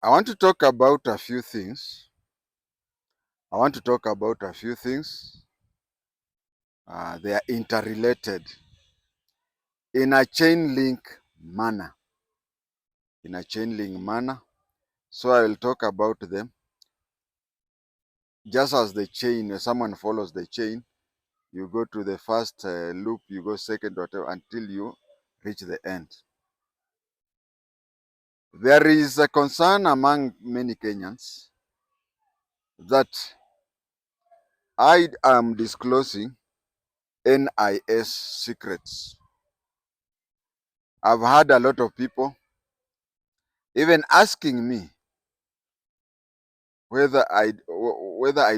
I want to talk about a few things. They are interrelated in a chain link manner. So I will talk about them just as the chain. Someone follows the chain. You go to the first loop, you go second, whatever, until you reach the end. There is a concern among many Kenyans that I am disclosing NIS secrets. I've had a lot of people even asking me whether I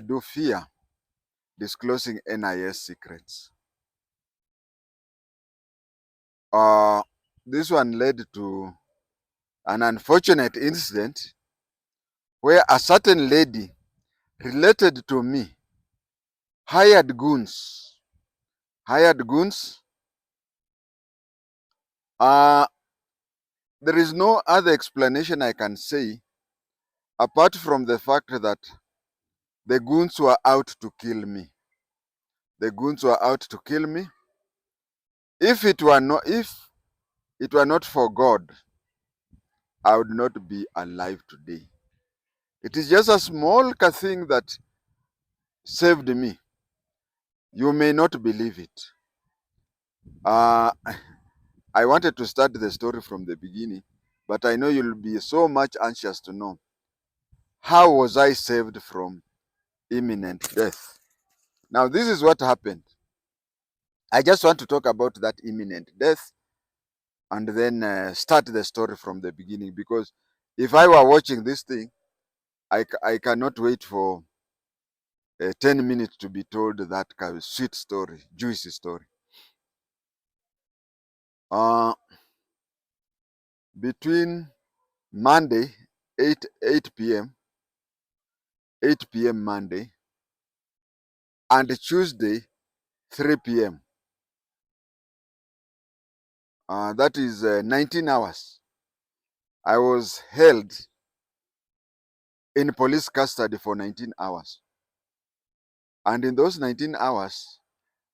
do fear disclosing NIS secrets. This one led to an unfortunate incident where a certain lady related to me hired goons. Uh, there is no other explanation I can say apart from the fact that the goons were out to kill me. If it were not for God, I would not be alive today. It is just a small thing that saved me. You may not believe it. I wanted to start the story from the beginning, but I know you'll be so much anxious to know how was I saved from imminent death. Now, this is what happened. I just want to talk about that imminent death and then start the story from the beginning, because if I were watching this thing, I cannot wait for 10 minutes to be told that kind of sweet story, juicy story. Between Monday, 8 p.m., Monday, and Tuesday, 3 p.m., that is 19 hours, I was held in police custody for 19 hours. And in those 19 hours,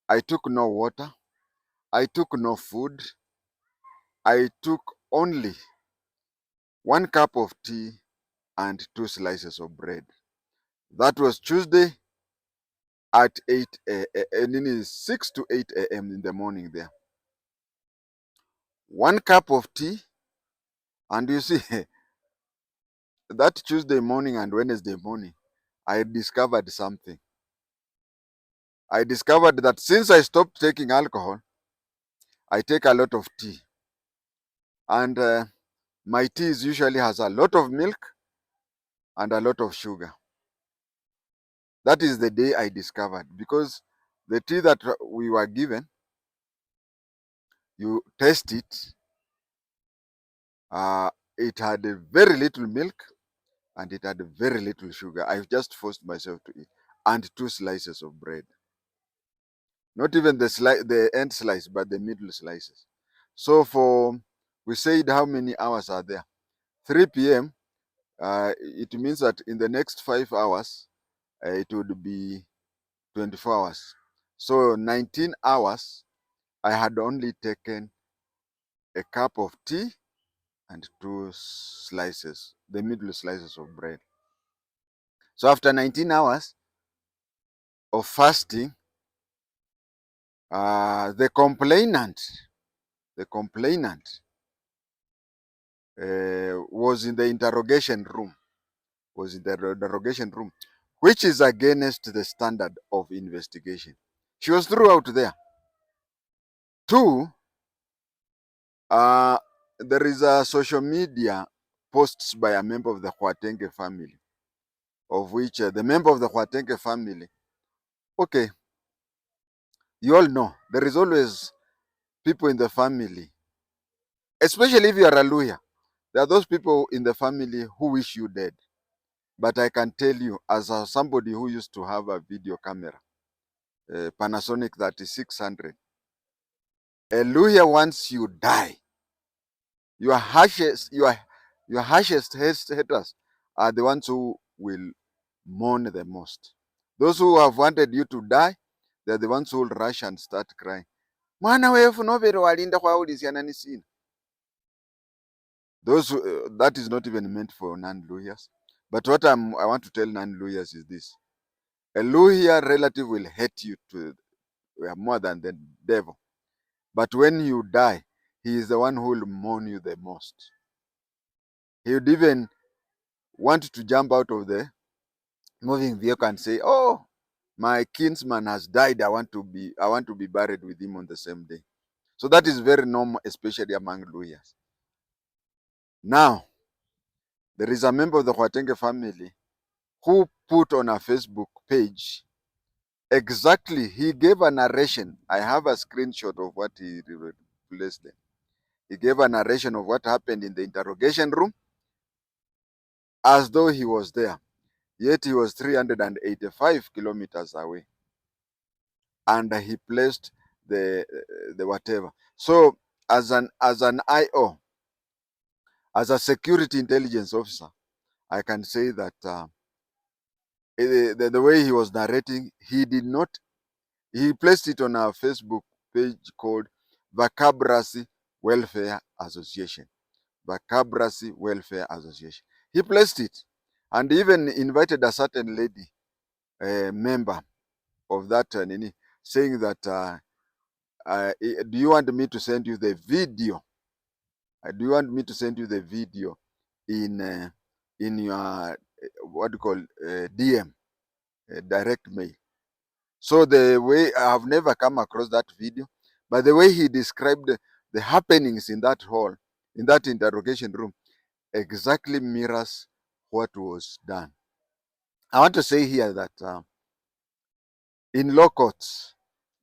I took no water, I took no food, I took only 1 cup of tea and 2 slices of bread. That was Tuesday at 6 to 8 a.m. in the morning there. 1 cup of tea, and you see, that Tuesday morning and Wednesday morning, I discovered something. I discovered that since I stopped taking alcohol, I take a lot of tea. And my tea usually has a lot of milk and a lot of sugar. That is the day I discovered, because the tea that we were given, you taste it, it had very little milk and it had very little sugar. I just forced myself to eat, and 2 slices of bread. Not even the end slice, but the middle slices. So we said how many hours are there? 3 p.m. It means that in the next 5 hours, it would be 24 hours. So 19 hours, I had only taken a cup of tea and 2 slices, the middle slices of bread. So after 19 hours of fasting, the complainant was in the interrogation room, which is against the standard of investigation. She was through out there. 2, there is a social media posts by a member of the Khwatenge family, of which the member of the Khwatenge family, okay, you all know, there is always people in the family, especially if you are a lawyer. There are those people in the family who wish you dead. But I can tell you, as somebody who used to have a video camera, Panasonic 3600, a lawyer wants you die. Your harshest haters are the ones who will mourn the most. Those who have wanted you to die, they're the ones who will rush and start crying. Mwana wefu novere walinda kwaulizana nisina. Those who, that is not even meant for non-lawyers. But what I want to tell non-lawyers is this: a lawyer relative will hate you to more than the devil. But when you die, he is the one who will mourn you the most. He would even want to jump out of the moving vehicle and say, "Oh, my kinsman has died. I want to be buried with him on the same day." So that is very normal, especially among lawyers. Now, there is a member of the Khwatenge family who put on a Facebook page exactly, he gave a narration. I have a screenshot of what he placed there. He gave a narration of what happened in the interrogation room as though he was there. Yet he was 385 kilometers away. And he placed the whatever. So as an IO, as a security intelligence officer, I can say that the way he was narrating, he placed it on our Facebook page called Vacabrasi Welfare Association. Vacabrasi Welfare Association. He placed it and even invited a certain lady, a member of that, saying that, do you want me to send you the video? Do you want me to send you the video in your what do you call DM, direct mail? So the way, I have never come across that video, but the way he described the happenings in that hall, in that interrogation room, exactly mirrors what was done. I want to say here that in law courts,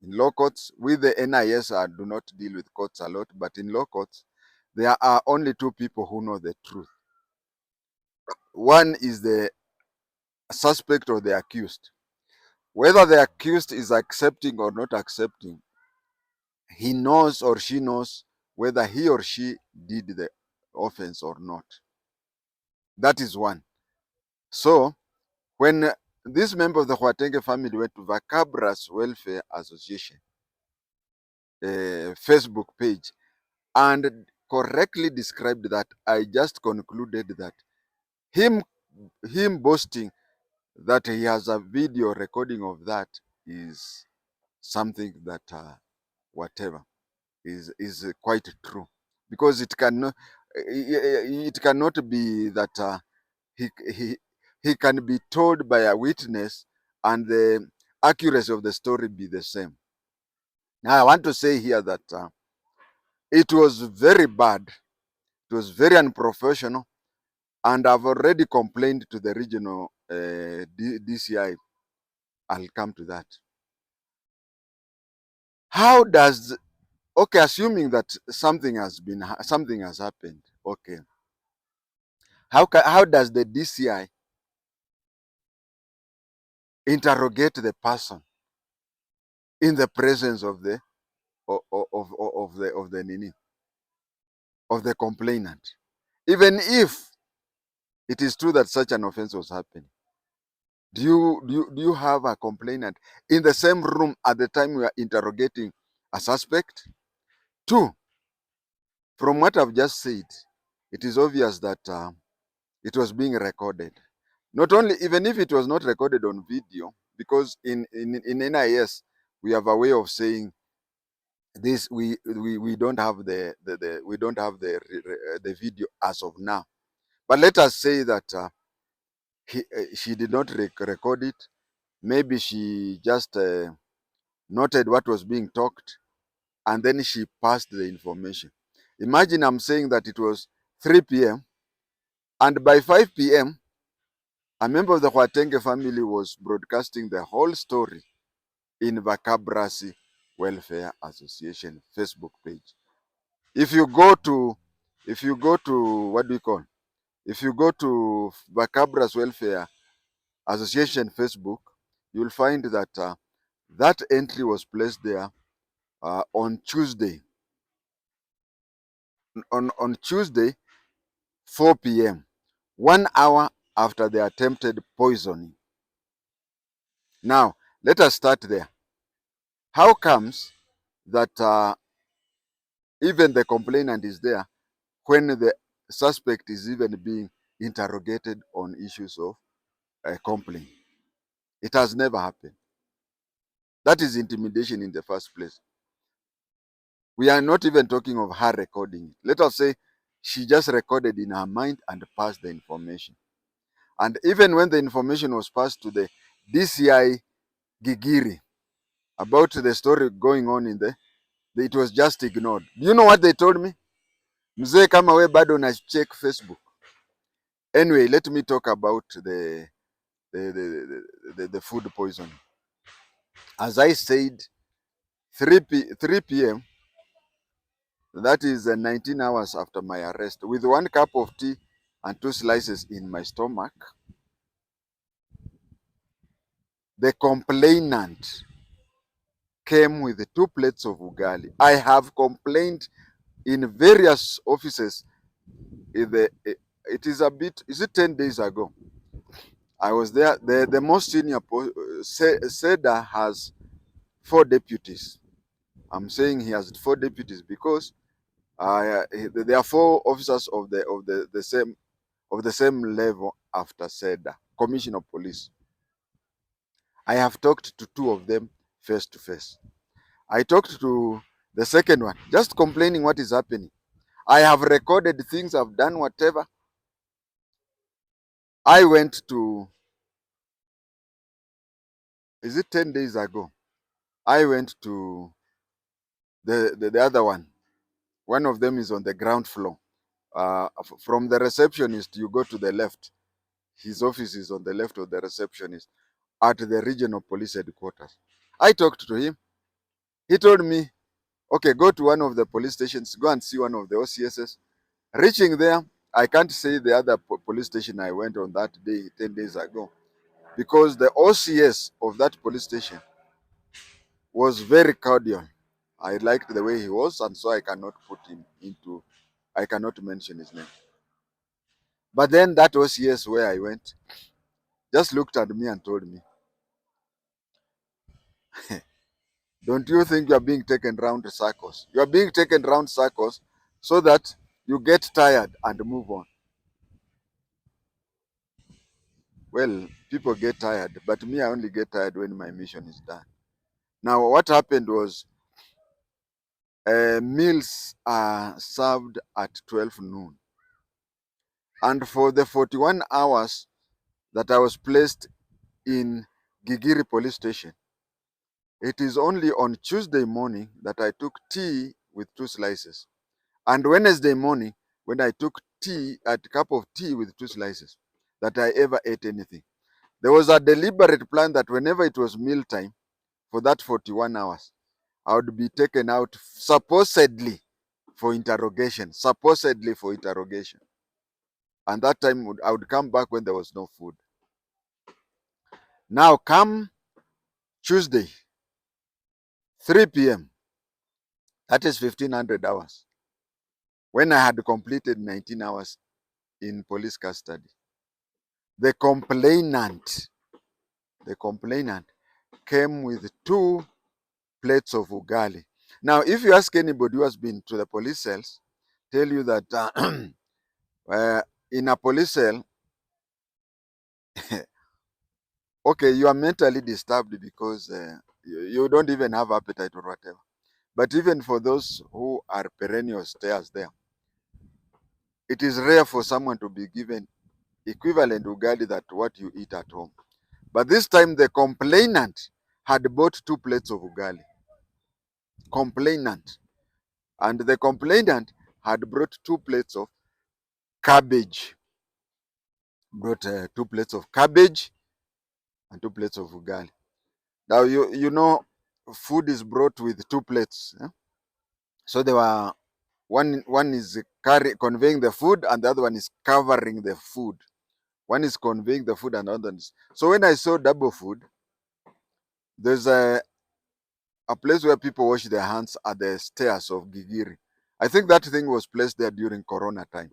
with the NIS, I do not deal with courts a lot, but in law courts, there are only two people who know the truth. One is the suspect or the accused. Whether the accused is accepting or not accepting, he knows or she knows whether he or she did the offense or not. That is one. So when this member of the Khwatenge family went to Vacabras Welfare Association Facebook page and correctly described that, I just concluded that him boasting that he has a video recording of that is something that whatever is quite true, because it cannot be that he he he can be told by a witness and the accuracy of the story be the same. Now I want to say here that it was very bad, it was very unprofessional, and I've already complained to the regional DCI. I'll come to that. How does, okay, assuming that something has happened, okay, how does the DCI interrogate the person in the presence of the nini, of the complainant, even if it is true that such an offense was happening? Do you have a complainant in the same room at the time we are interrogating a suspect? Two, from what I've just said, it is obvious that it was being recorded. Not only, even if it was not recorded on video, because in NIS we have a way of saying this, we don't have the video as of now. But let us say that she did not record it. Maybe she just noted what was being talked and then she passed the information. Imagine I'm saying that it was 3 p.m. and by 5 p.m. a member of the Khwatenge family was broadcasting the whole story in Vakabrasi Welfare Association Facebook page. If you go to what do you call? If you go to Vakabras Welfare Association Facebook, you'll find that that entry was placed there on Tuesday. On Tuesday, 4 p.m., 1 hour after the attempted poisoning. Now, let us start there. How comes that even the complainant is there when the suspect is even being interrogated on issues of complaint? It has never happened. That is intimidation in the first place. We are not even talking of her recording it. Let us say she just recorded in her mind and passed the information. And even when the information was passed to the DCI Gigiri about the story going on in the, it was just ignored. Do you know what they told me? Mzee kama we bado na check Facebook. Anyway, let me talk about the food poisoning. As I said, 3 p.m., that is 19 hours after my arrest, with 1 cup of tea and 2 slices in my stomach, the complainant came with 2 plates of ugali. I have complained in various offices. It is a bit, is it 10 days ago? I was there. The most senior, SEDA has 4 deputies. I'm saying he has 4 deputies because there are 4 officers of the same level after SEDA, Commissioner of Police. I have talked to 2 of them face to face. I talked to the second one, just complaining what is happening. I have recorded things, I've done whatever. I went to, is it 10 days ago? I went to the other one. One of them is on the ground floor. From the receptionist, you go to the left. His office is on the left of the receptionist at the regional police headquarters. I talked to him. He told me, okay, go to one of the police stations, go and see one of the OCSs. Reaching there, I can't say the other police station I went on that day, 10 days ago, because the OCS of that police station was very cordial. I liked the way he was, and so I cannot put him into, I cannot mention his name. But then that OCS where I went just looked at me and told me, don't you think you are being taken round circles? You are being taken round circles so that you get tired and move on. Well, people get tired, but me, I only get tired when my mission is done. Now, what happened was meals are served at 12 noon. And for the 41 hours that I was placed in Gigiri police station, it is only on Tuesday morning that I took tea with 2 slices. And Wednesday morning, when I took tea, a cup of tea with 2 slices, that I ever ate anything. There was a deliberate plan that whenever it was meal time for that 41 hours, I would be taken out supposedly for interrogation, supposedly for interrogation. And that time I would come back when there was no food. Now come Tuesday, 3 p.m., that is 1500 hours, when I had completed 19 hours in police custody. The complainant came with 2 plates of ugali. Now, if you ask anybody who has been to the police cells, tell you that in a police cell, okay, you are mentally disturbed because you don't even have appetite or whatever. But even for those who are perennial stayers there, it is rare for someone to be given equivalent ugali that what you eat at home. But this time the complainant had bought 2 plates of ugali. Complainant. And the complainant had brought 2 plates of cabbage. Brought 2 plates of cabbage and 2 plates of ugali. Now you know food is brought with 2 plates. So there were one is conveying the food and the other one is covering the food. One is conveying the food and the other is. So when I saw double food, there's a place where people wash their hands at the stairs of Gigiri. I think that thing was placed there during Corona time.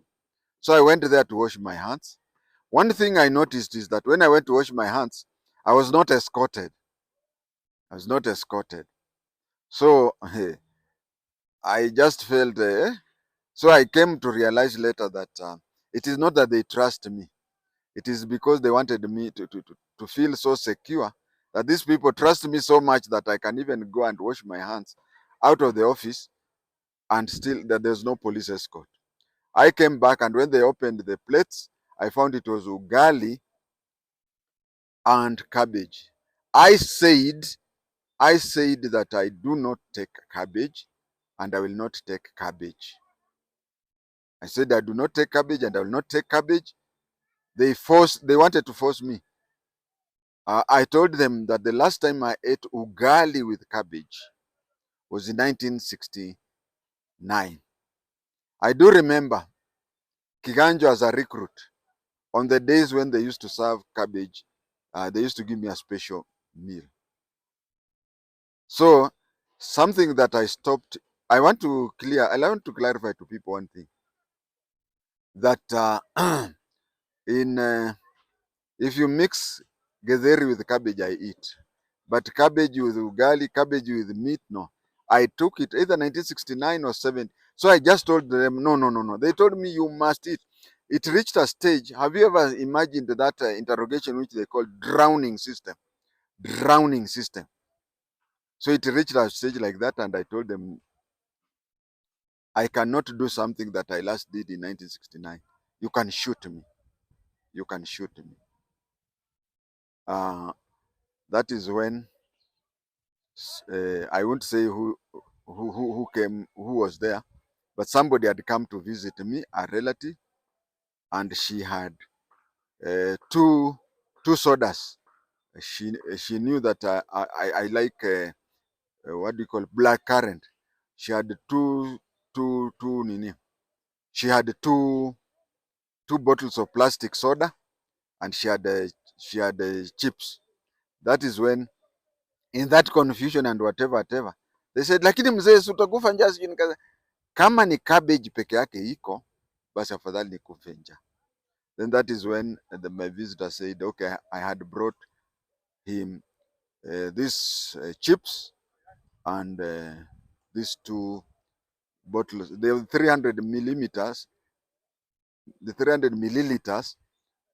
So I went there to wash my hands. One thing I noticed is that when I went to wash my hands, I was not escorted. I was not escorted. So I just felt, so I came to realize later that it is not that they trust me. It is because they wanted me to feel so secure that these people trust me so much that I can even go and wash my hands out of the office and still that there's no police escort. I came back, and when they opened the plates, I found it was ugali and cabbage. I said, I said that I do not take cabbage and I will not take cabbage. I said I do not take cabbage and I will not take cabbage. They wanted to force me. I told them that the last time I ate ugali with cabbage was in 1969. I do remember Kiganjo as a recruit. On the days when they used to serve cabbage, they used to give me a special meal. So something that I stopped, I want to clarify to people one thing, that in if you mix getheri with cabbage, I eat. But cabbage with ugali, cabbage with meat, no. I took it either 1969 or 70. So I just told them, no, no, no, no. They told me you must eat. It reached a stage. Have you ever imagined that interrogation which they call drowning system? Drowning system. So it reached a stage like that, and I told them I cannot do something that I last did in 1969. You can shoot me. You can shoot me. Uh, that is when I won't say who came, who was there, but somebody had come to visit me, a relative, and she had two sodas. She knew that I like what do you call black currant. She had two nini. She had two bottles of plastic soda, and she had chips. That is when, in that confusion and whatever, they said, lakini mzee, si utakufa njaa sijui. Kama ni cabbage peke yake iko, basi afadhali nikufe njaa. Then that is when my visitor said, okay, I had brought him these chips and these two bottles, the 300 milliliters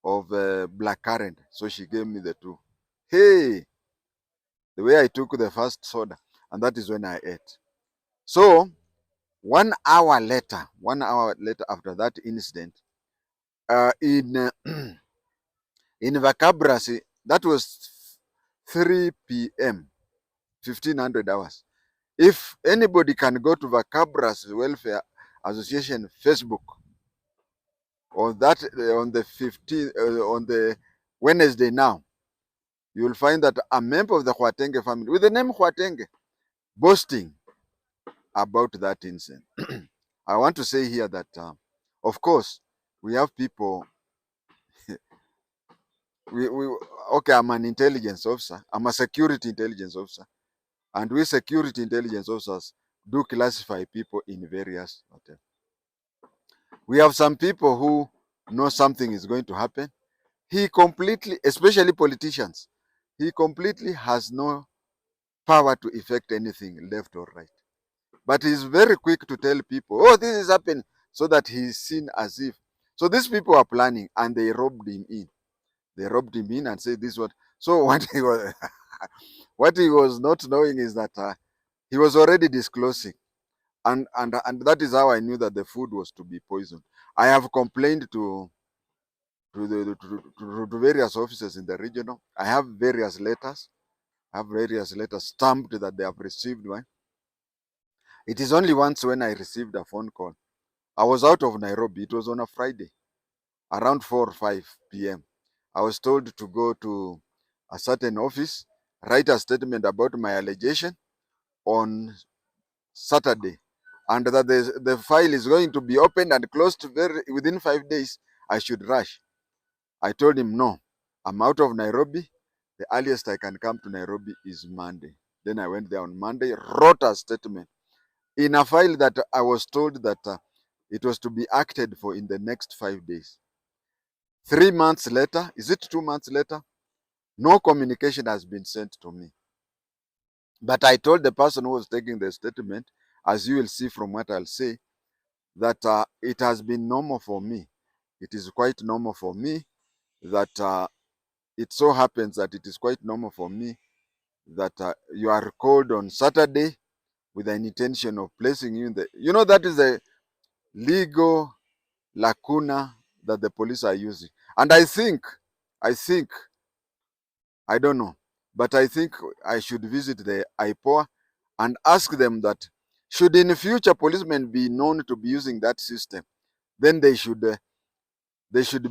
of black currant. So she gave me the two. Hey, the way I took the first soda, and that is when I ate. So 1 hour later, 1 hour later after that incident, in in Vakabrasi, that was 3 p.m., 1500 hours. If anybody can go to Vakabrasi Welfare Association Facebook on that on the 15th on the Wednesday now, you will find that a member of the Khwatenge family with the name Khwatenge boasting about that incident. I want to say here that, of course, we have people. We okay. I'm an intelligence officer. I'm a security intelligence officer, and we security intelligence officers do classify people in various hotels. We have some people who know something is going to happen. He completely, especially politicians, he completely has no power to effect anything left or right. But he's very quick to tell people, oh, this is happening, so that he's seen as if. So these people are planning, and they robbed him in. They robbed him in and said this what. So what he was, what he was not knowing is that he was already disclosing, and that is how I knew that the food was to be poisoned. I have complained to various officers in the regional. I have various letters. I have various letters stamped that they have received one. It is only once when I received a phone call. I was out of Nairobi. It was on a Friday, around 4 or 5 p.m. I was told to go to a certain office, write a statement about my allegation on Saturday, and that the file is going to be opened and closed within 5 days. I should rush. I told him, no, I'm out of Nairobi. The earliest I can come to Nairobi is Monday. Then I went there on Monday, wrote a statement in a file that I was told that it was to be acted for in the next 5 days. 3 months later, is it 2 months later? No communication has been sent to me. But I told the person who was taking the statement, as you will see from what I'll say, that it has been normal for me. It is quite normal for me that it so happens that it is quite normal for me that you are called on Saturday with an intention of placing you in the, that is a legal lacuna that the police are using. And I think, I don't know, but I think I should visit the IPOA and ask them that should in future policemen be known to be using that system, then they should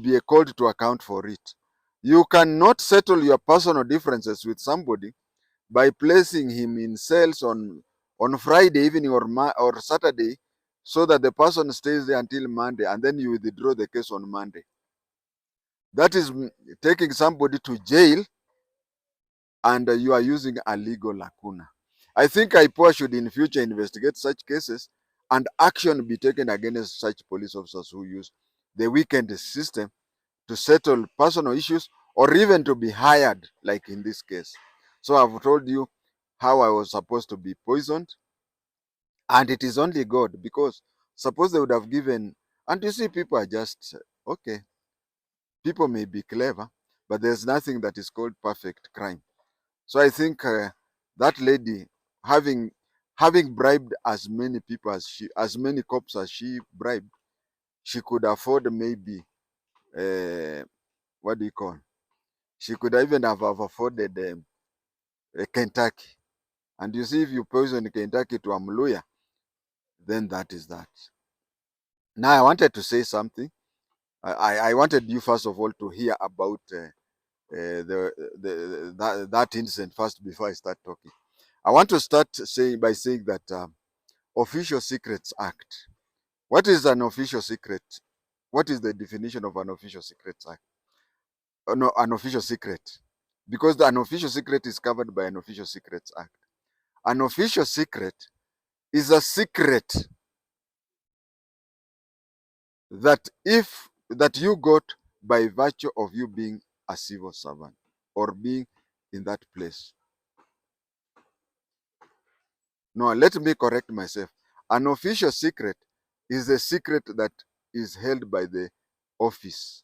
be called to account for it. You cannot settle your personal differences with somebody by placing him in cells on Friday evening or Saturday, so that the person stays there until Monday, and then you withdraw the case on Monday. That is taking somebody to jail, and you are using a legal lacuna. I think IPOA should in future investigate such cases and action be taken against such police officers who use the weekend system to settle personal issues, or even to be hired, like in this case. So I've told you how I was supposed to be poisoned, and it is only God, because suppose they would have given, and you see, people are just, okay, people may be clever, but there's nothing that is called perfect crime. So I think that lady, having bribed as many people as many cops as she bribed, she could afford maybe what do you call? She could even have afforded Kentucky. And you see, if you poison Kentucky to a Mluya, then that is that. Now, I wanted to say something. I wanted you, first of all, to hear about that incident first before I start talking. I want to start by saying that Official Secrets Act. What is an official secret? What is the definition of an official secrets act? No, an official secret. Because an official secret is covered by an official secrets act. An official secret is a secret that you got by virtue of you being a civil servant or being in that place. No, let me correct myself. An official secret is a secret that is held by the office.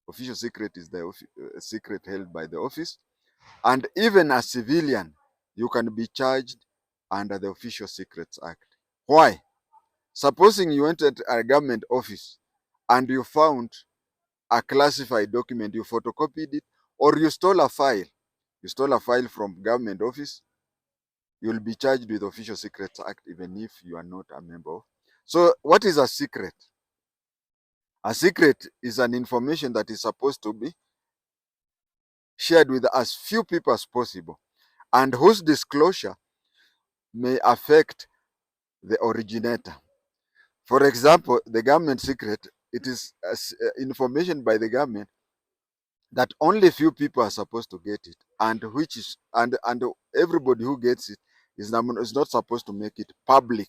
Official secret is the secret held by the office. And even a civilian, you can be charged under the Official Secrets Act. Why? Supposing you entered a government office and you found a classified document, you photocopied it, or you stole a file. You stole a file from government office, you'll be charged with Official Secrets Act even if you are not a member of. So what is a secret? A secret is an information that is supposed to be shared with as few people as possible, and whose disclosure may affect the originator. For example, the government secret, it is information by the government that only few people are supposed to get it, and which is and everybody who gets it is not supposed to make it public.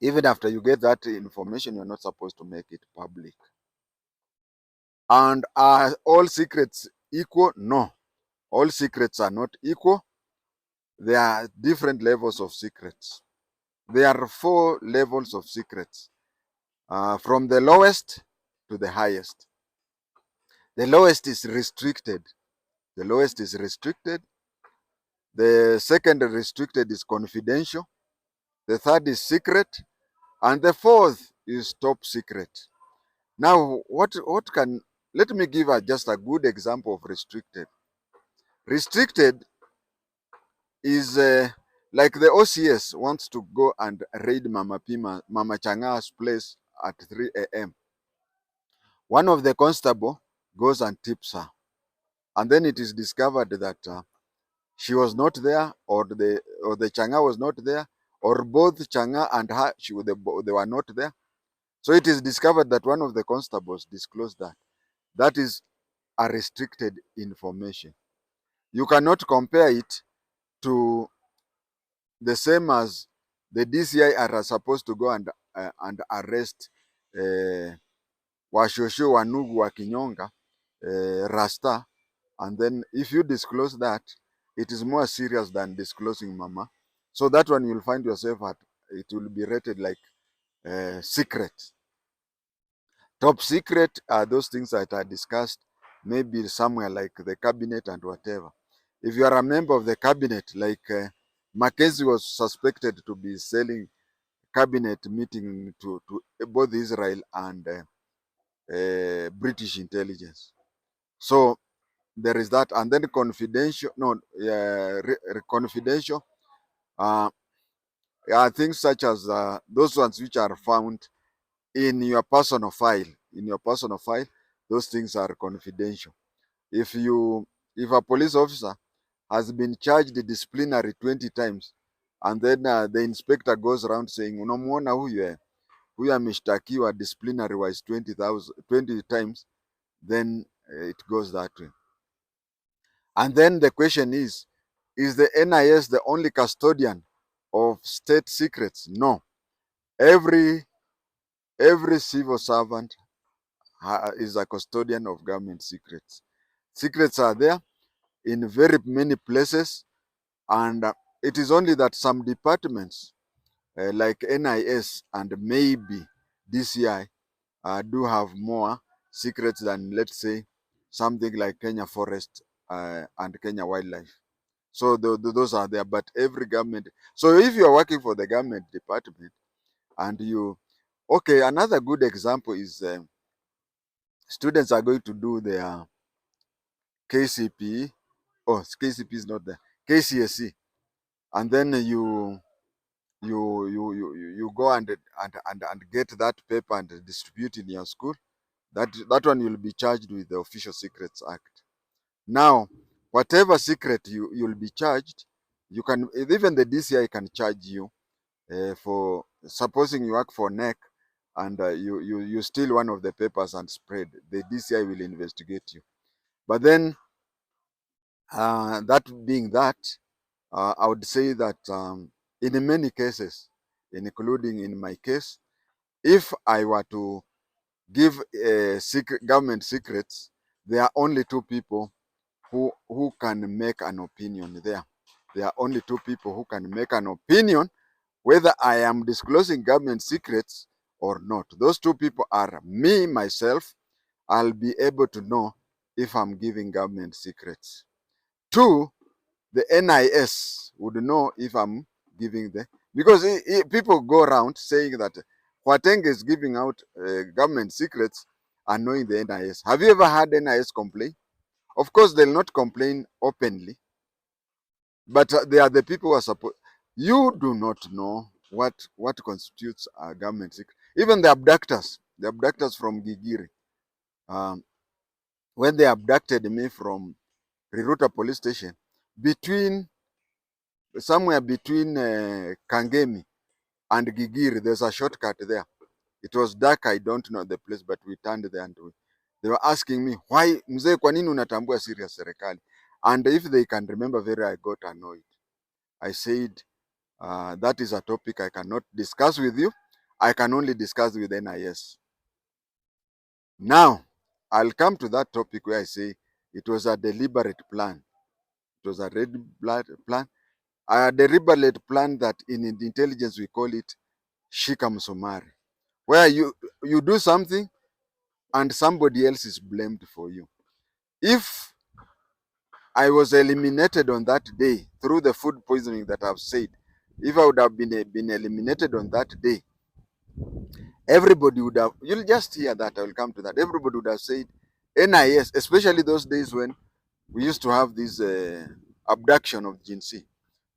Even after you get that information, you're not supposed to make it public. And are all secrets equal? No, all secrets are not equal. There are different levels of secrets. There are 4 levels of secrets, from the lowest to the highest. The lowest is restricted. The lowest is restricted. The second restricted is confidential. The third is secret. And the fourth is top secret. Now, let me give just a good example of restricted. Restricted is like the OCS wants to go and raid Mama Changa's place at 3 a.m. One of the constable goes and tips her. And then it is discovered that she was not there, or the Changa was not there, or both Changa and her they were not there. So it is discovered that one of the constables disclosed that. That is a restricted information. You cannot compare it to the same as the DCI are supposed to go and arrest washosho, wanugu, wakinyonga, rasta, and then if you disclose that, it is more serious than disclosing mama. So that one you'll find yourself at, it will be rated like secret. Top secret are those things that are discussed maybe somewhere like the cabinet and whatever. If you are a member of the cabinet, like Mackenzie was suspected to be selling cabinet meeting to both Israel and British intelligence. So there is that, and then confidential, no, confidential, uh, things such as those ones which are found in your personal file. In your personal file, those things are confidential. If a police officer has been charged disciplinary 20 times, and then the inspector goes around saying unamuona huyu ameshtakiwa disciplinary wise 20 times, then it goes that way. And then the question is the NIS the only custodian of state secrets? No. Every civil servant is a custodian of government secrets. Secrets are there in very many places, and it is only that some departments like NIS and maybe DCI do have more secrets than, let's say, something like Kenya Forest and Kenya Wildlife. So those are there, but every government. So if you are working for the government department and okay, another good example is students are going to do their KCPE. Oh, KCPE is not there. KCSE, and then you go and get that paper and distribute in your school. That one you'll be charged with the Official Secrets Act. Now, whatever secret you'll be charged, you can, even the DCI can charge you for supposing you work for NEC and you steal one of the papers and spread. The DCI will investigate you. But then, that being that, I would say that in many cases, including in my case, if I were to give government secrets, there are only two people who can make an opinion there. There are only two people who can make an opinion whether I am disclosing government secrets or not. Those two people are me, myself. I'll be able to know if I'm giving government secrets. Two, the NIS would know if I'm giving because people go around saying that Khwatenge is giving out government secrets and knowing the NIS. Have you ever had NIS complain? Of course, they'll not complain openly, but they are the people who are supposed. You do not know what constitutes a government secret. Even the abductors from Gigiri, um, when they abducted me from Riruta police station, somewhere between Kangemi and Gigiri, there's a shortcut there. It was dark, I don't know the place, but we turned there and they were asking me, why mzee, kwa nini unatambua siri ya serikali? And if they can remember very, I got annoyed. I said, that is a topic I cannot discuss with you. I can only discuss with NIS. Now, I'll come to that topic where I say it was a deliberate plan. It was a deliberate plan. A deliberate plan that in intelligence we call it shika msumari, where you do something and somebody else is blamed for you. If I was eliminated on that day through the food poisoning that I've said, if I would have been eliminated on that day, everybody would have, you'll just hear that, I will come to that. Everybody would have said NIS, especially those days when we used to have this abduction of Jinsi.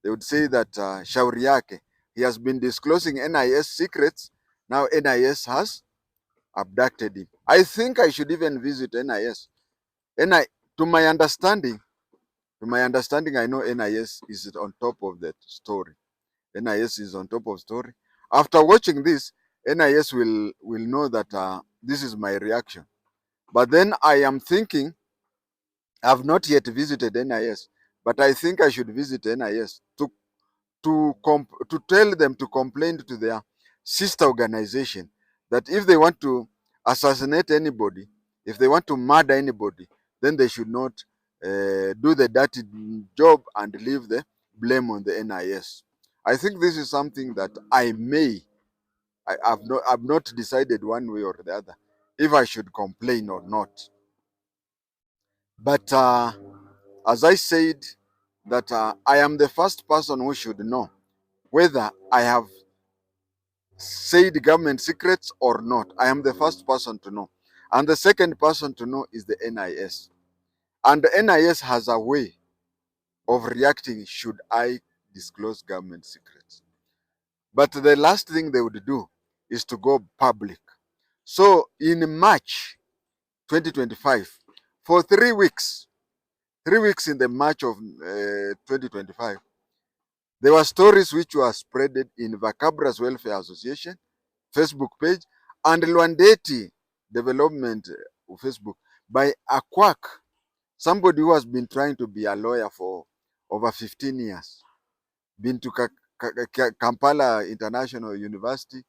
They would say that shauri yake, he has been disclosing NIS secrets. Now NIS has abducted him. I think I should even visit NIS. To my understanding, I know NIS is on top of that story. NIS is on top of story. After watching this, NIS will know that this is my reaction. But then I am thinking, I've not yet visited NIS, but I think I should visit NIS to tell them to complain to their sister organization that if they want to assassinate anybody, if they want to murder anybody, then they should not do the dirty job and leave the blame on the NIS. I think this is something that I've not decided one way or the other if I should complain or not. But as I said, that I am the first person who should know whether I have said government secrets or not. I am the first person to know. And the second person to know is the NIS. And the NIS has a way of reacting should I disclose government secrets. But the last thing they would do is to go public. So in March 2025, for 3 weeks, 3 weeks in the March of 2025, there were stories which were spreaded in Vakabra's Welfare Association Facebook page and Lwandeti Development Facebook by a quack, somebody who has been trying to be a lawyer for over 15 years, been to Kampala International University,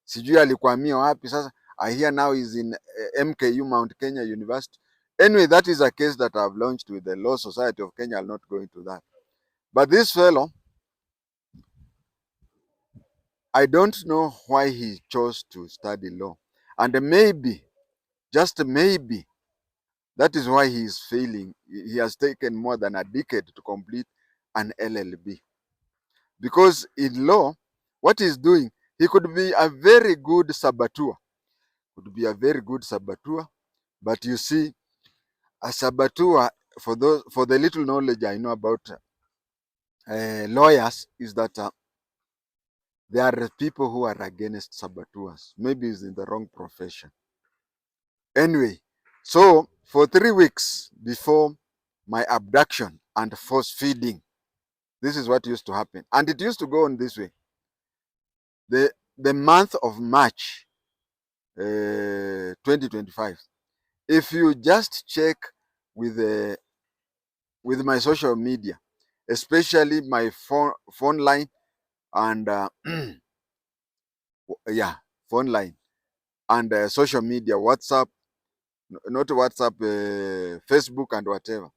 sijui alikwamia wapi sasa. I hear now he's in MKU Mount Kenya University. Anyway, that is a case that I've launched with the Law Society of Kenya. I'll not go into that. But this fellow, I don't know why he chose to study law. And maybe, just maybe, that is why he is failing. He has taken more than a decade to complete an LLB. Because in law, what he's doing, he could be a very good saboteur. Could be a very good saboteur. But you see, a saboteur, for the little knowledge I know about lawyers, is that there are people who are against saboteurs. Maybe it's in the wrong profession. Anyway, so for 3 weeks before my abduction and force feeding, this is what used to happen. And it used to go on this way. The month of March 2025, if you just check with my social media, especially my phone line and yeah, phone line and social media, WhatsApp, not WhatsApp, Facebook and whatever.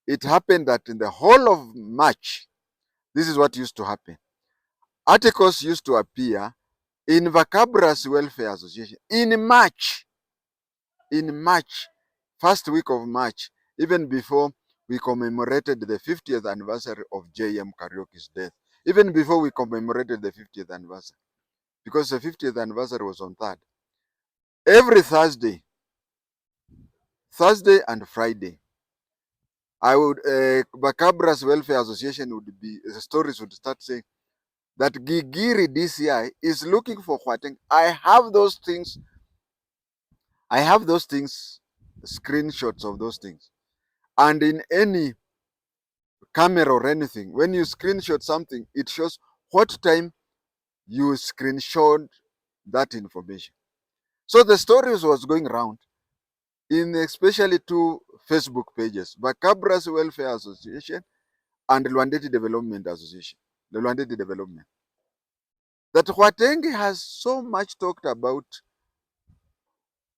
It happened that in the whole of March, this is what used to happen. Articles used to appear in Vacabra's Welfare Association in March, first week of March, even before we commemorated the 50th anniversary of J.M. Karaoke's death, even before we commemorated the 50th anniversary, because the 50th anniversary was on 3rd. Every Thursday and Friday, I would Vacabra's Welfare Association would be, the stories would start saying that Gigiri DCI is looking for Khwatenge. I have those things, screenshots of those things. And in any camera or anything, when you screenshot something, it shows what time you screenshot that information. So the stories was going around in especially two Facebook pages, Vacabra's Welfare Association and Lwandeti Development Association, the Lwandeti Development. That Khwatenge has so much talked about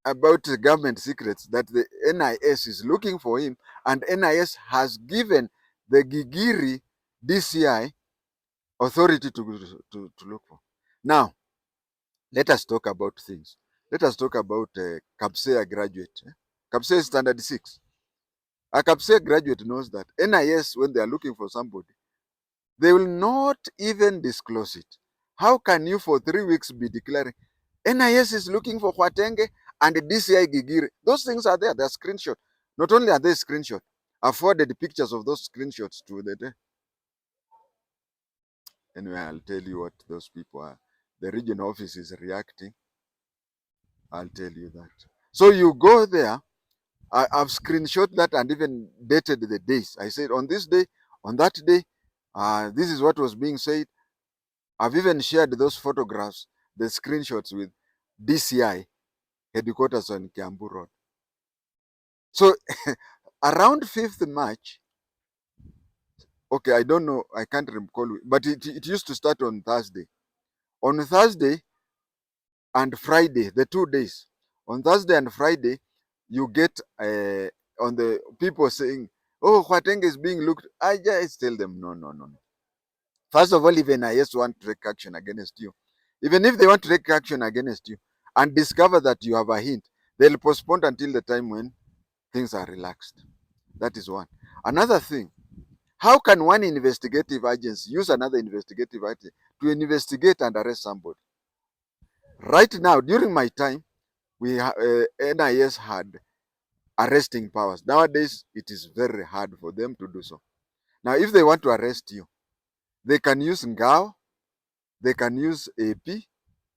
the government secrets that the NIS is looking for him, and NIS has given the Gigiri DCI authority to look for. Now, let us talk about things. Let us talk about Kapsea graduate. Kapsea is standard 6. A Kapsea graduate knows that NIS, when they are looking for somebody, they will not even disclose it. How can you for 3 weeks be declaring NIS is looking for Khwatenge and DCI Gigiri? Those things are there. They're screenshot. Not only are they screenshot, I forwarded pictures of those screenshots to the. Anyway, I'll tell you what those people are. The region office is reacting. I'll tell you that. So you go there. I've screenshot that and even dated the days. I said on this day, on that day, this is what was being said. I've even shared those photographs, the screenshots with DCI headquarters on Kiambu Road. So around 5th March, okay, I don't know, I can't recall, but it used to start on Thursday. On Thursday and Friday, the 2 days, On Thursday and Friday, you get on the people saying, "Oh, Khwatenge is being looked." I just tell them, no, no, no, no. First of all, if NIS want to take action against you, even if they want to take action against you and discover that you have a hint, they'll postpone until the time when things are relaxed. That is one. Another thing, how can one investigative agency use another investigative agency to investigate and arrest somebody? Right now, during my time, NIS had arresting powers. Nowadays, it is very hard for them to do so. Now, if they want to arrest you, they can use Ngao, they can use AP,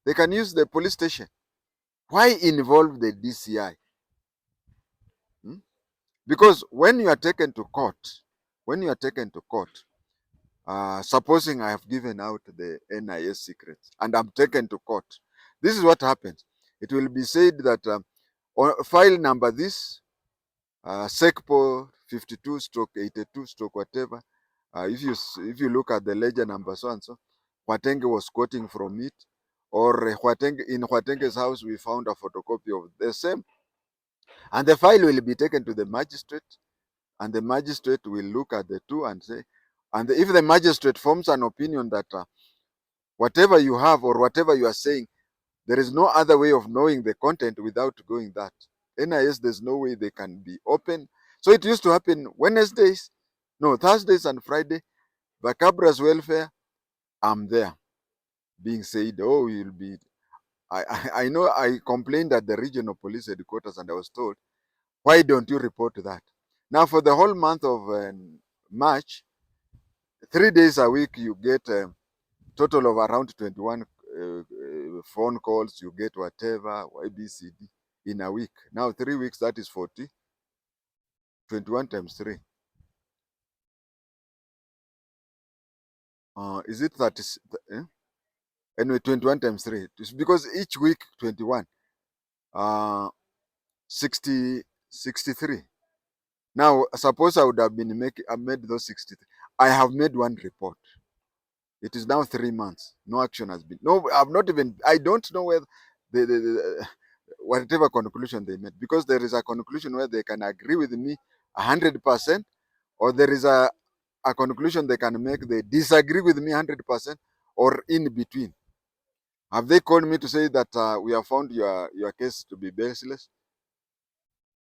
they can use the police station. Why involve the DCI? Hmm? Because when you are taken to court, when you are taken to court, supposing I have given out the NIS secrets and I'm taken to court, this is what happens. It will be said that on file number this, SECPO 52 stroke 82 stroke whatever, if you look at the ledger number so and so, Khwatenge was quoting from it, or in Khwatenge's house we found a photocopy of the same, and the file will be taken to the magistrate, and the magistrate will look at the two and say, and if the magistrate forms an opinion that whatever you have or whatever you are saying, there is no other way of knowing the content without going that. NIS, there's no way they can be open. So it used to happen Wednesdays, no, Thursdays and Friday, Bacabra's welfare, I'm there being said, oh, you'll be. I know I complained at the regional police headquarters and I was told, why don't you report that? Now, for the whole month of March, 3 days a week, you get a total of around 21 phone calls, you get whatever, YBCD in a week. Now, 3 weeks, that is 40, 21 times 3. Is it 30? Anyway, 21 times 3. It's because each week, 21. 63. Now, suppose I would have I made those 63. I have made one report. It is now 3 months. No action has been. No, I've not even. I don't know whether whatever conclusion they made, because there is a conclusion where they can agree with me 100%, or there is a conclusion they can make they disagree with me 100%, or in between. Have they called me to say that we have found your case to be baseless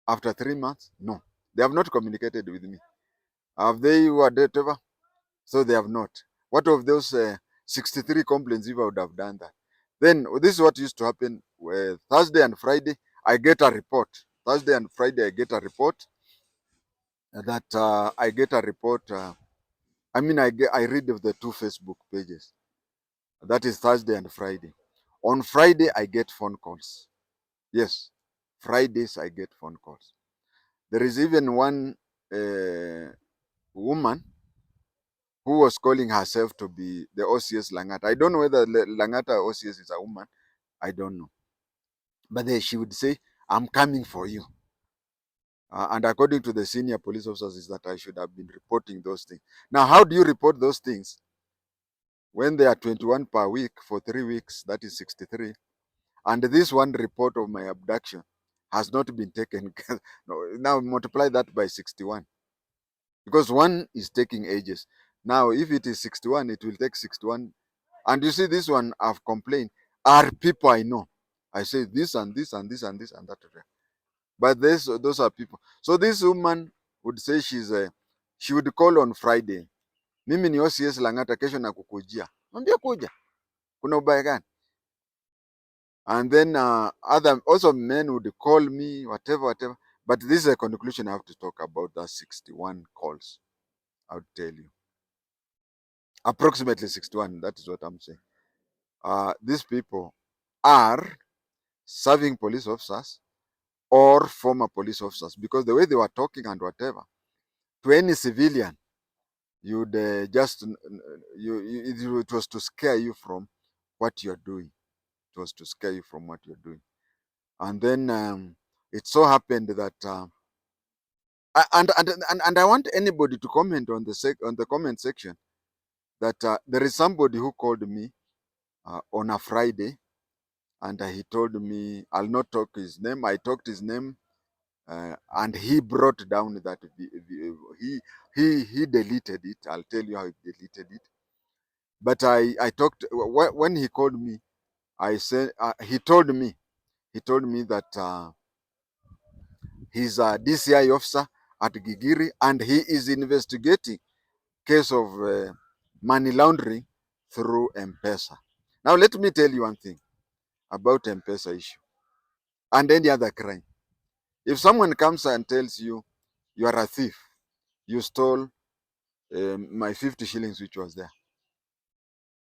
after 3 months? No, they have not communicated with me. Have they whatever? So they have not. What of those 63 complaints if I would have done that? Then this is what used to happen. Thursday and Friday, I get a report. Thursday and Friday, I get a report I get a report. I read of the two Facebook pages. That is Thursday and Friday. On Friday, I get phone calls. Yes, Fridays I get phone calls. There is even one woman who was calling herself to be the OCS Langata. I don't know whether Langata OCS is a woman. I don't know. But she would say, I'm coming for you. And according to the senior police officers, is that I should have been reporting those things. Now, how do you report those things when they are 21 per week for 3 weeks? That is 63. And this one report of my abduction has not been taken. Now multiply that by 61. Because one is taking ages. Now, if it is 61, it will take 61. And you see, this one I've complained are people I know. I say this and this and this and this and that. But those are people. So this woman would say she would call on Friday. Mimi ni OCS Langata, kesho na kukujia. Mwambie kuja. Kuna ubaya gani? And then other also men would call me, whatever. But this is a conclusion I have to talk about. That 61 calls. I would tell you. Approximately 61. That is what I'm saying. These people are serving police officers or former police officers, because the way they were talking and whatever, to any civilian, you'd it was to scare you from what you're doing. It was to scare you from what you're doing. And then it so happened that and I want anybody to comment on the comment section that there is somebody who called me on a Friday and he told me, I'll not talk his name. I talked his name, and he brought down that he deleted it. I'll tell you how he deleted it. But I talked when he called me. I said he told me that he's a DCI officer at Gigiri, and he is investigating case of money laundering through M-Pesa. Now let me tell you one thing about M-Pesa issue and any other crime. If someone comes and tells you you are a thief, you stole my 50 shillings which was there.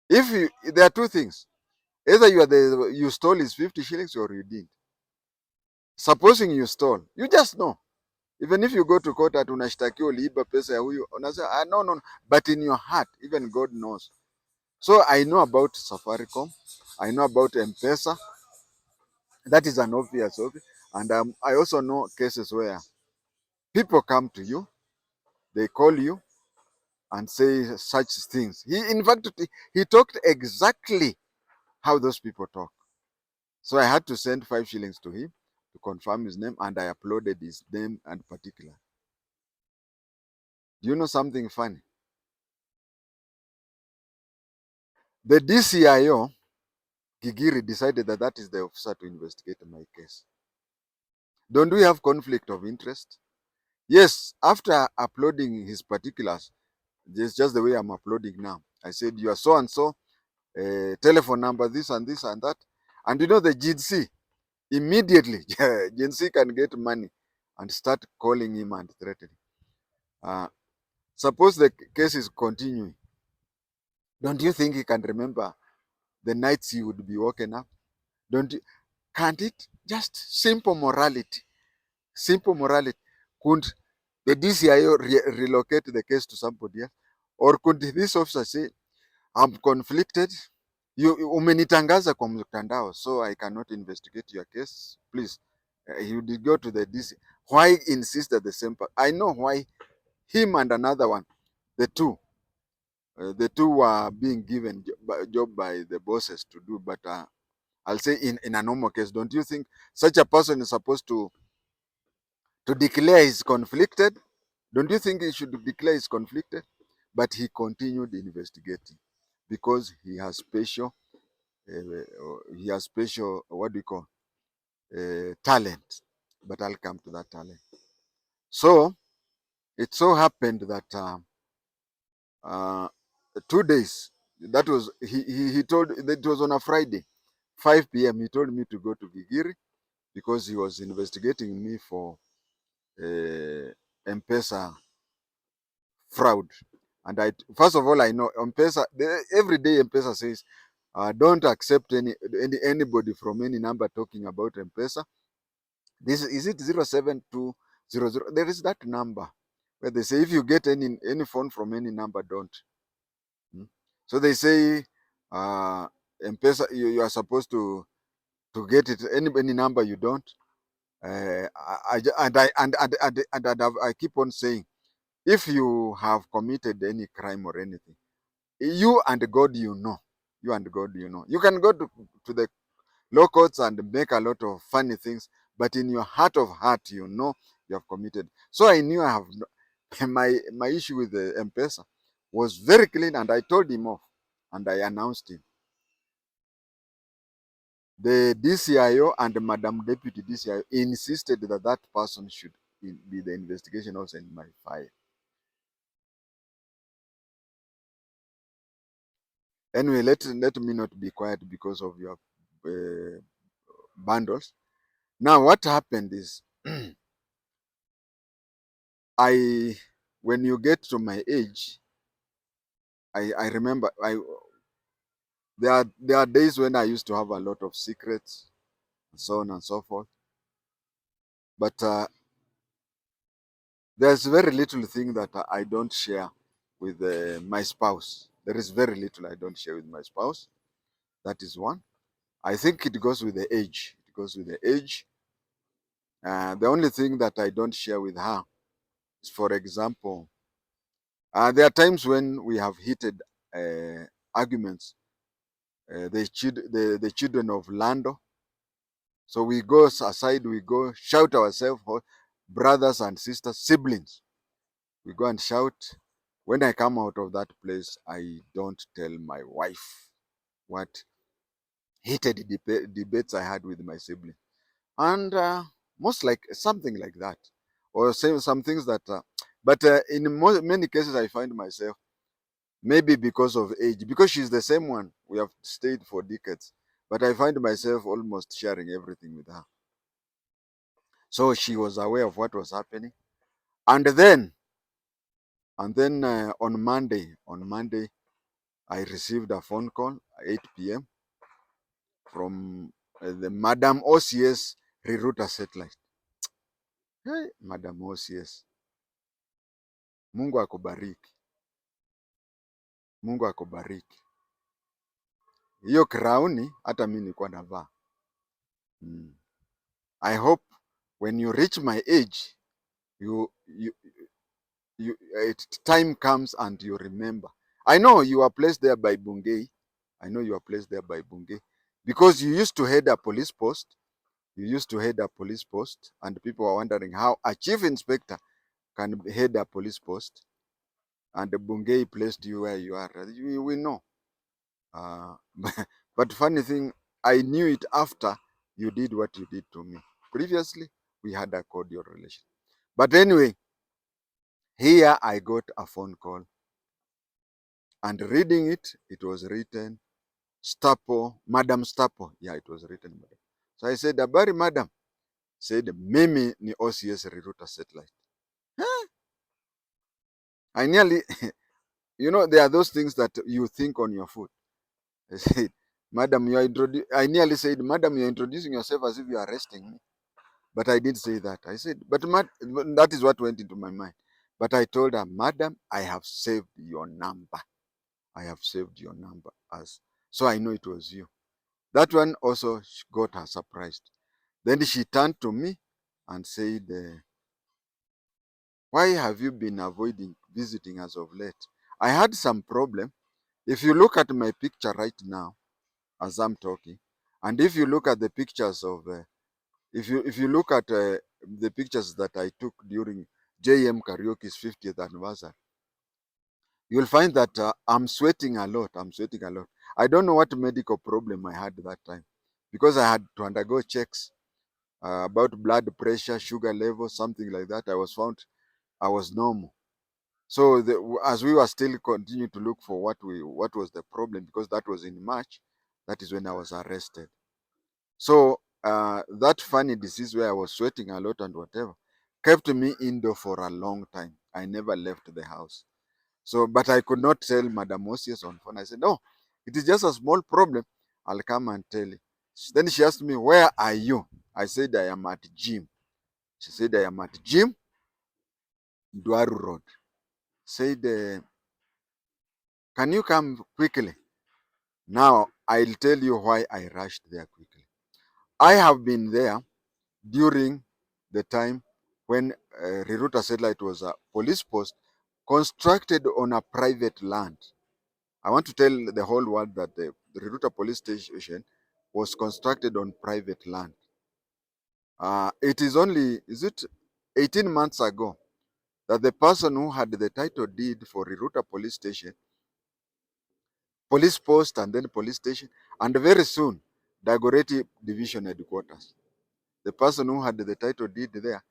If you, there are two things. Either you stole his 50 shillings or you didn't. Supposing you stole, you just know. Even if you go to court at unashtakiwa uliiba pesa ya huyu, unasema no, no, no. But in your heart, even God knows. So I know about Safaricom. I know about M-Pesa. That is an obvious. And I also know cases where people come to you, they call you and say such things. In fact, he talked exactly how those people talk. So I had to send 5 shillings to him to confirm his name, and I uploaded his name and particular. Do you know something funny? The DCIO, Gigiri, decided that that is the officer to investigate my case. Don't we have conflict of interest? Yes, after uploading his particulars, just the way I'm uploading now, I said, you are so and so, telephone number, this and this and that. And you know the GC, immediately, GC can get money and start calling him and threatening. Suppose the case is continuing. Don't you think he can remember the nights he would be woken up? Don't you, can't it? Just simple morality. Simple morality. Couldn't the DCIO relocate the case to somebody else? Or could this officer say, I'm conflicted. Umenitangaza kwa mtandao, so I cannot investigate your case. Please, you did go to the DC. Why insist at the same part? I know why him and another one, the two were being given job by the bosses to do. But I'll say in a normal case, don't you think such a person is supposed to declare he's conflicted? Don't you think he should declare he's conflicted? But he continued investigating because he has special, what do you call, talent. But I'll come to that talent. So it so happened that uh, 2 days, that was, he told, that it was on a Friday, 5 p.m. He told me to go to Gigiri because he was investigating me for M-Pesa fraud. And first of all, I know M-Pesa, every day M-Pesa says, don't accept anybody from any number talking about M-Pesa. This is it 07200. There is that number where they say if you get any phone from any number, don't. So they say M-Pesa, you are supposed to get it any number you don't. I keep on saying, if you have committed any crime or anything, you and God, you know. You and God, you know. You can go to the law courts and make a lot of funny things, but in your heart of heart, you know you have committed. So I knew I have my issue with the M-Pesa was very clean, and I told him off, and I announced him. The DCIO and Madam Deputy DCIO insisted that that person should be the investigation also in my file. Anyway, let me not be quiet because of your bundles. Now, what happened is, when you get to my age, I remember there are days when I used to have a lot of secrets, and so on and so forth. But there's very little thing that I don't share with my spouse. There is very little I don't share with my spouse. That is one. I think it goes with the age. It goes with the age. The only thing that I don't share with her is, for example, there are times when we have heated arguments the children of Lando. So we go aside, we go shout ourselves, brothers and sisters, siblings. We go and shout. When I come out of that place, I don't tell my wife what heated debates I had with my sibling. And most like something like that. Or some things that, but in many cases, I find myself, maybe because of age, because she's the same one, we have stayed for decades, but I find myself almost sharing everything with her. So she was aware of what was happening. And then, on Monday, I received a phone call at 8 p.m. from the Madam OCS rerouter satellite. Hey, Madam OCS, Mungu akubariki, Mungu akubariki. Hiyo krauni hata mimi nilikuwa navaa. I hope when you reach my age, you you time comes and you remember. I know you are placed there by Bungei. I know you are placed there by Bungei because you used to head a police post. You used to head a police post, and people are wondering how a chief inspector can head a police post, and Bungei placed you where you are. We know. Uh, but funny thing, I knew it after you did what you did to me. Previously, we had a cordial relation. But anyway, here I got a phone call, and reading it, it was written Stapo, Madam Stapo. Yeah, it was written Madam. So I said, Habari Madam. Said, Mimi ni OCS rerouter satellite. Huh? I nearly, there are those things that you think on your foot. I said, Madam, I nearly said, Madam, you're introducing yourself as if you're arresting me. But I didn't say that. I said, but that is what went into my mind. But I told her, Madam, I have saved your number. I have saved your number. So I know it was you. That one also got her surprised. Then she turned to me and said, why have you been avoiding visiting as of late? I had some problem. If you look at my picture right now, as I'm talking, and if you look at the pictures of, if you look at the pictures that I took during JM Karaoke's 50th anniversary, you'll find that I'm sweating a lot. I'm sweating a lot. I don't know what medical problem I had that time because I had to undergo checks about blood pressure, sugar level, something like that. I was found I was normal. So as we were still continuing to look for what was the problem, because that was in March, that is when I was arrested. So that funny disease where I was sweating a lot and whatever kept me indoor for a long time. I never left the house. So, but I could not tell Madam Osius on phone. I said, no, it is just a small problem. I'll come and tell you. Then she asked me, where are you? I said, I am at gym. She said, I am at gym, Duaru Road. Said, can you come quickly? Now, I'll tell you why I rushed there quickly. I have been there during the time when Riruta Satellite was a police post constructed on a private land. I want to tell the whole world that the Riruta police station was constructed on private land. It is only, 18 months ago that the person who had the title deed for Riruta police station, police post and then police station, and very soon, Dagoretti division headquarters. The person who had the title deed there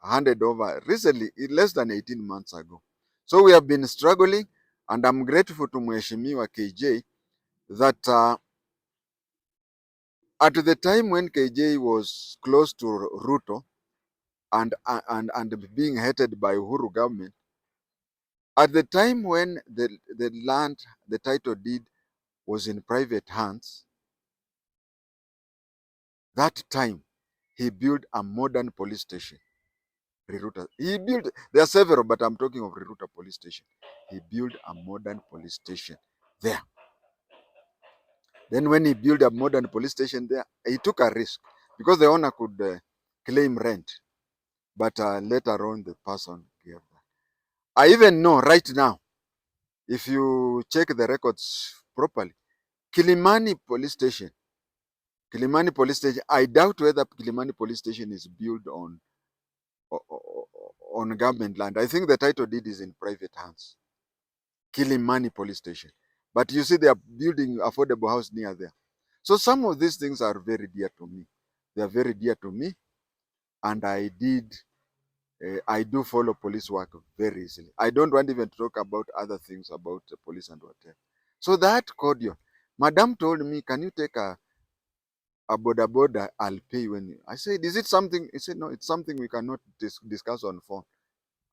handed over recently, less than 18 months ago. So we have been struggling, and I'm grateful to Mheshimiwa KJ that at the time when KJ was close to Ruto and being hated by Uhuru government, at the time when the land, the title deed was in private hands, that time he built a modern police station. Riruta. He built, there are several, but I'm talking of Riruta police station. He built a modern police station there. Then when he built a modern police station there, he took a risk because the owner could claim rent. But later on, the person gave that. I even know right now, if you check the records properly, Kilimani police station. Kilimani police station. I doubt whether Kilimani police station is built on government land. I think the title deed is in private hands. Kilimani police station. But you see, they are building affordable house near there. So some of these things are very dear to me. They are very dear to me, and I do follow police work very easily. I don't want even to talk about other things about the police and whatever. So that cordial. Madam told me, can you take a boda boda? I'll pay when you. I said, is it something? He said, no, it's something we cannot discuss on phone.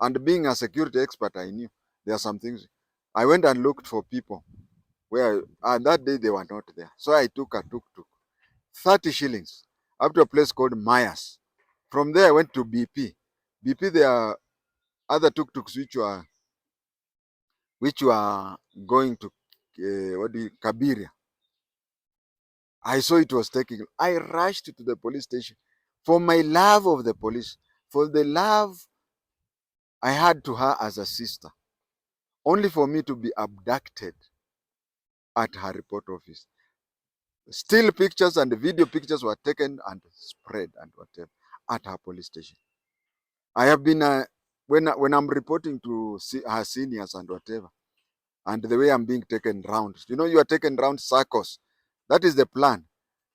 And being a security expert, I knew there are some things. I went and looked for people where, and that day they were not there. So I took a tuk-tuk, 30 shillings, up to a place called Myers. From there, I went to BP. BP, there are other tuk-tuks which were going to Kabiria. I saw it was taking. I rushed to the police station for my love of the police, for the love I had to her as a sister, only for me to be abducted at her report office. Still pictures and video pictures were taken and spread and whatever at her police station. I have been when I'm reporting to her seniors and whatever, and the way I'm being taken round. You are taken round circles. That is the plan.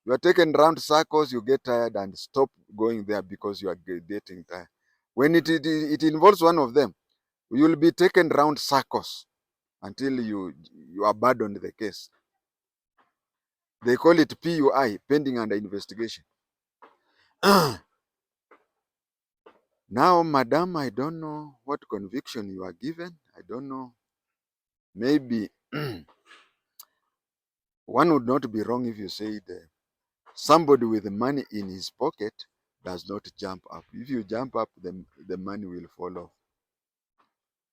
You are taken round circles, you get tired and stop going there because you are getting tired. When it involves one of them, you will be taken round circles until you abandon the case. They call it PUI, pending under investigation. Now, madam, I don't know what conviction you are given. I don't know. Maybe one would not be wrong if you say somebody with money in his pocket does not jump up. If you jump up, the money will fall off.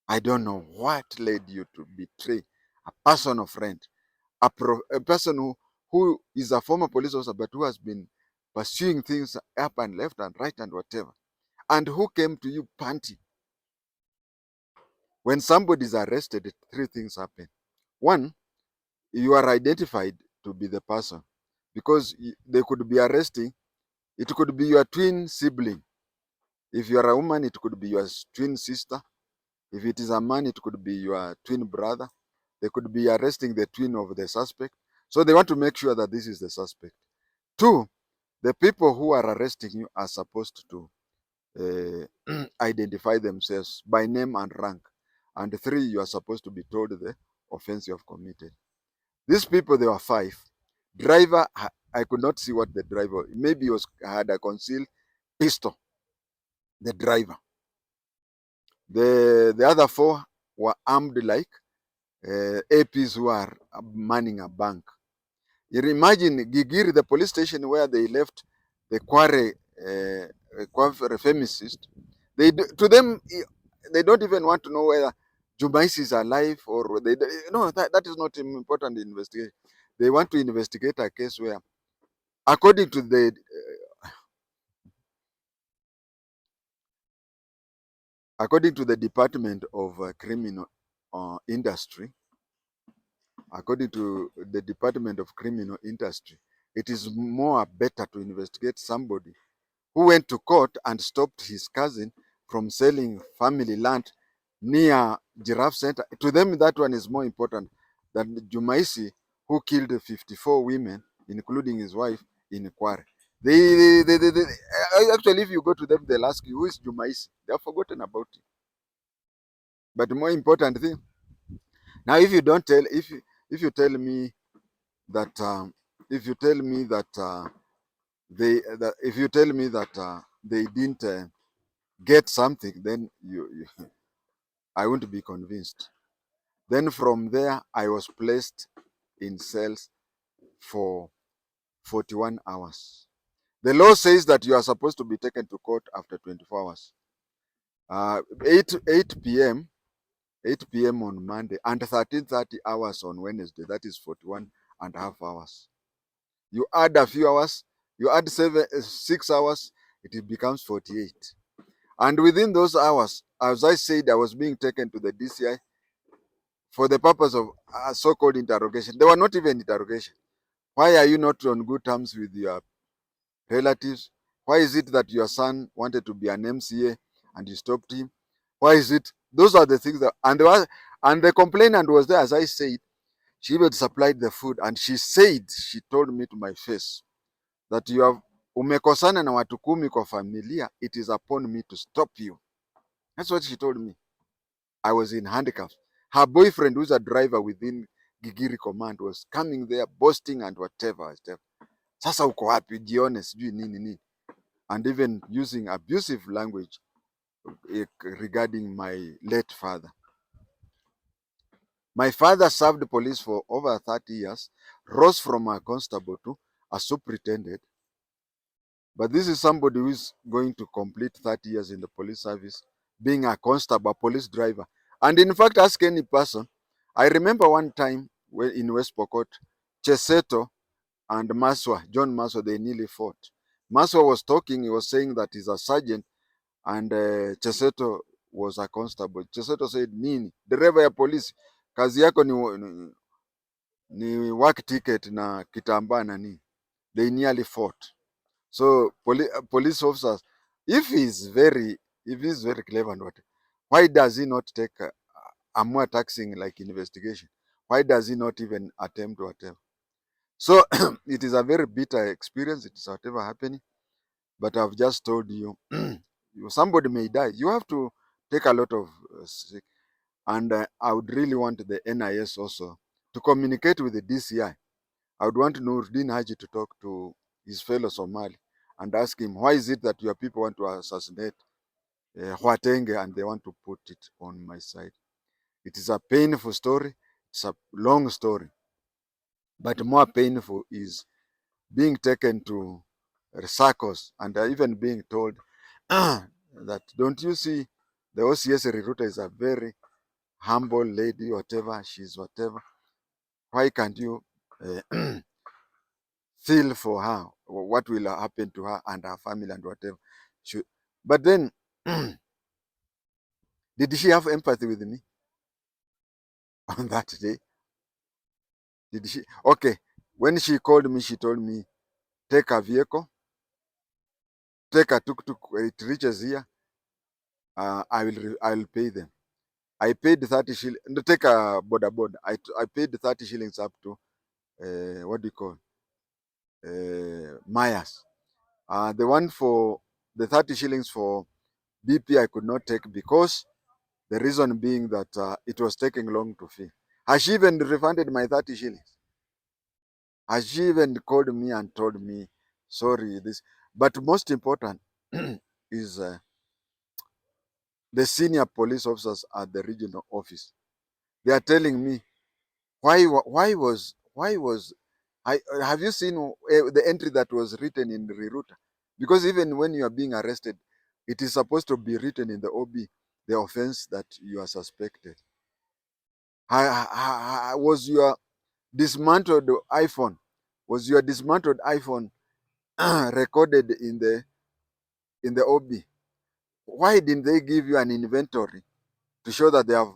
I don't know what led you to betray a personal friend, a person who is a former police officer but who has been pursuing things up and left and right and whatever, and who came to you panting. When somebody is arrested, three things happen. One, you are identified to be the person because they could be arresting. It could be your twin sibling. If you are a woman, it could be your twin sister. If it is a man, it could be your twin brother. They could be arresting the twin of the suspect. So they want to make sure that this is the suspect. Two, the people who are arresting you are supposed to identify themselves by name and rank. And three, you are supposed to be told the offense you have committed. These people, there were five. Driver, I could not see what the driver, maybe he had a concealed pistol, the driver. The other four were armed like APs who are manning a bank. You imagine Gigiri, the police station where they left the Kware pharmacist. To them, they don't even want to know whether Jumaisi is alive or they. No, that is not important investigation. They want to investigate a case where, according to the Department of Criminal Industry, according to the Department of Criminal Industry, it is more better to investigate somebody who went to court and stopped his cousin from selling family land near Giraffe Center. To them, that one is more important than Jumaisi, who killed 54 women, including his wife, in Kware. Actually, if you go to them, they'll ask you, who is Jumaisi? They have forgotten about it. But the more important thing, now if you don't tell, if you tell me that, if you tell me that they didn't get something, then I won't be convinced. Then from there, I was placed in cells for 41 hours. The law says that you are supposed to be taken to court after 24 hours. 8 p.m. 8 p.m. on Monday and 13:30 hours on Wednesday. That is 41 and a half hours. You add a few hours, you add 6 hours, it becomes 48. And within those hours, as I said, I was being taken to the DCI for the purpose of so-called interrogation. They were not even interrogation. Why are you not on good terms with your relatives? Why is it that your son wanted to be an MCA and you stopped him? Why is it? Those are the things that, and the complainant was there, as I said. She even supplied the food, and she told me to my face that you have umekosana na watu 10 kwa familia, it is upon me to stop you. That's what she told me. I was in handcuffs. Her boyfriend, who's a driver within Gigiri Command, was coming there boasting and whatever. Sasa uko wapi? Jione sijui nini nini, and even using abusive language regarding my late father. My father served police for over 30 years, rose from a constable to a superintendent. But this is somebody who is going to complete 30 years in the police service, being a constable, a police driver. And in fact, ask any person. I remember one time in West Pokot, Cheseto and John Maswa, they nearly fought. Maswa was talking, he was saying that he's a sergeant, and Cheseto was a constable. Cheseto said, nini, dereva ya polisi, kazi yako ni work ticket na kitambaa na nini. They nearly fought. So police officers, if he's very clever and what, why does he not take a more taxing like investigation? Why does he not even attempt whatever? So it is a very bitter experience. It is whatever happening. But I've just told you, somebody may die. You have to take a lot of sick. And I would really want the NIS also to communicate with the DCI. I would want Nurdin Haji to talk to his fellow Somali and ask him, why is it that your people want to assassinate Khwatenge and they want to put it on my side? It is a painful story. It's a long story. But more painful is being taken to circles and even being told that, don't you see, the OCS recruiter is a very humble lady, whatever, she's whatever. Why can't you feel for her? What will happen to her and her family and whatever? But then, did she have empathy with me on that day? Did she? Okay. When she called me, she told me, take a vehicle, take a tuk-tuk, when it reaches here, I will pay them. I paid 30 shillings. Take a border board. I paid 30 shillings up to, what do you call, Myers. The one for the 30 shillings for BP I could not take because the reason being that it was taking long to fill. Has she even refunded my 30 shillings? Has she even called me and told me, sorry, this? But most important is the senior police officers at the regional office. They are telling me, why was have you seen the entry that was written in the Reruta? Because even when you are being arrested, it is supposed to be written in the OB, the offense that you are suspected. Was your dismantled iPhone, recorded in the OB? Why didn't they give you an inventory to show that they have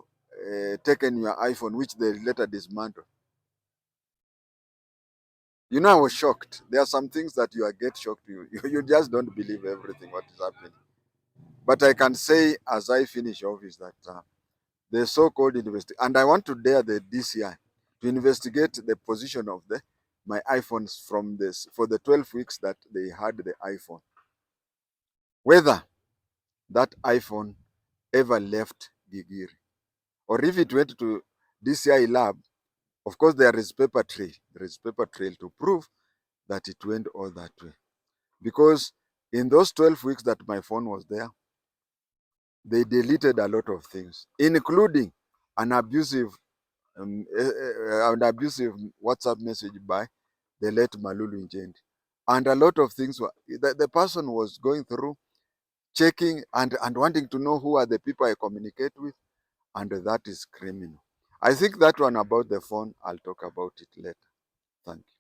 taken your iPhone, which they later dismantled? You know, I was shocked. There are some things that you get shocked. You just don't believe everything what is happening. But I can say, as I finish off, is that the so-called investigation, and I want to dare the DCI to investigate the position of my iPhones from this for the 12 weeks that they had the iPhone. Whether that iPhone ever left Gigiri, or if it went to DCI lab. Of course, there is paper trail. There is paper trail to prove that it went all that way. Because in those 12 weeks that my phone was there, they deleted a lot of things, including an abusive WhatsApp message by the late Malulu Njendi. And a lot of things the person was going through, checking and wanting to know who are the people I communicate with, and that is criminal. I think that one about the phone, I'll talk about it later. Thank you.